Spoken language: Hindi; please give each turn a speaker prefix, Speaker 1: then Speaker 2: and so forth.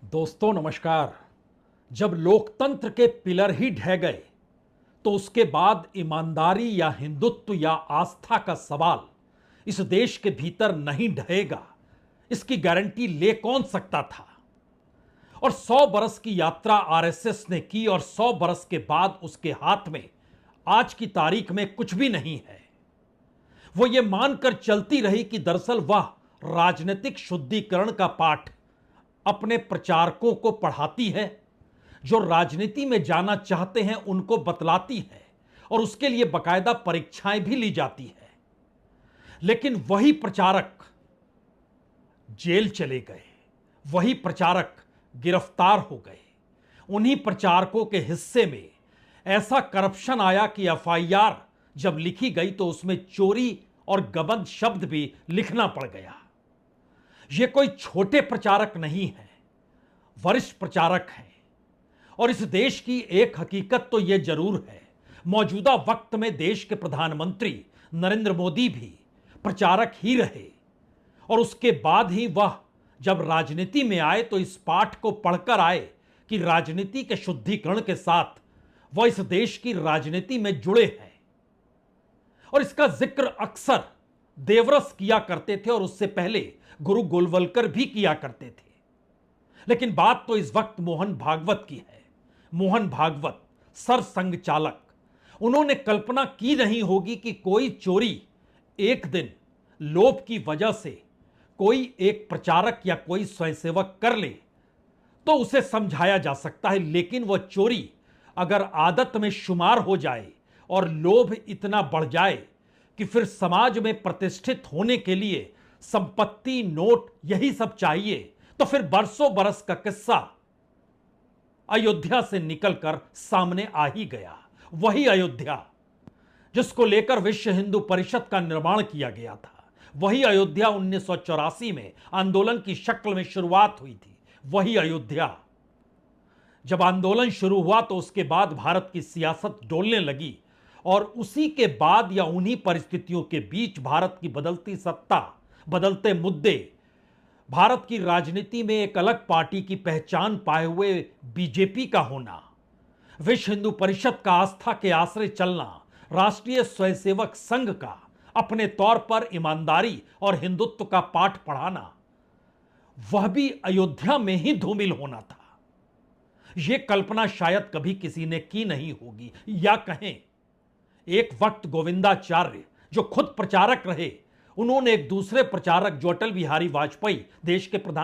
Speaker 1: दोस्तों नमस्कार। जब लोकतंत्र के पिलर ही ढह गए तो उसके बाद ईमानदारी या हिंदुत्व या आस्था का सवाल इस देश के भीतर नहीं ढहेगा, इसकी गारंटी ले कौन सकता था। और 100 बरस की यात्रा आरएसएस ने की और 100 बरस के बाद उसके हाथ में आज की तारीख में कुछ भी नहीं है। वो ये मानकर चलती रही कि दरअसल वह राजनीतिक शुद्धिकरण का पाठ अपने प्रचारकों को पढ़ाती है, जो राजनीति में जाना चाहते हैं उनको बतलाती है और उसके लिए बाकायदा परीक्षाएं भी ली जाती है। लेकिन वही प्रचारक जेल चले गए, वही प्रचारक गिरफ्तार हो गए। उन्हीं प्रचारकों के हिस्से में ऐसा करप्शन आया कि एफआईआर जब लिखी गई तो उसमें चोरी और गबन शब्द भी लिखना पड़ गया। ये कोई छोटे प्रचारक नहीं है, वरिष्ठ प्रचारक हैं। और इस देश की एक हकीकत तो यह जरूर है, मौजूदा वक्त में देश के प्रधानमंत्री नरेंद्र मोदी भी प्रचारक ही रहे। और उसके बाद ही वह जब राजनीति में आए तो इस पाठ को पढ़कर आए कि राजनीति के शुद्धिकरण के साथ वह इस देश की राजनीति में जुड़े हैं। और इसका जिक्र अक्सर देवरस किया करते थे और उससे पहले गुरु गोलवलकर भी किया करते थे। लेकिन बात तो इस वक्त मोहन भागवत की है। मोहन भागवत सरसंघ चालक, उन्होंने कल्पना की नहीं होगी कि कोई चोरी एक दिन लोभ की वजह से कोई एक प्रचारक या कोई स्वयंसेवक कर ले तो उसे समझाया जा सकता है, लेकिन वह चोरी अगर आदत में शुमार हो जाए और लोभ इतना बढ़ जाए कि फिर समाज में प्रतिष्ठित होने के लिए संपत्ति, नोट, यही सब चाहिए, तो फिर बरसों बरस का किस्सा अयोध्या से निकलकर सामने आ ही गया। वही अयोध्या जिसको लेकर विश्व हिंदू परिषद का निर्माण किया गया था, वही अयोध्या 1984 में आंदोलन की शक्ल में शुरुआत हुई थी। वही अयोध्या जब आंदोलन शुरू हुआ तो उसके बाद भारत की सियासत डोलने लगी और उसी के बाद या उन्हीं परिस्थितियों के बीच भारत की बदलती सत्ता, बदलते मुद्दे, भारत की राजनीति में एक अलग पार्टी की पहचान पाए हुए बीजेपी का होना, विश्व हिंदू परिषद का आस्था के आश्रय चलना, राष्ट्रीय स्वयंसेवक संघ का अपने तौर पर ईमानदारी और हिंदुत्व का पाठ पढ़ाना, वह भी अयोध्या में ही धूमिल होना था। यह कल्पना शायद कभी किसी ने की नहीं होगी। या कहें एक वक्त गोविंदाचार्य जो खुद प्रचारक रहे, उन्होंने एक दूसरे प्रचारक जो अटल बिहारी वाजपेयी देश के प्रधान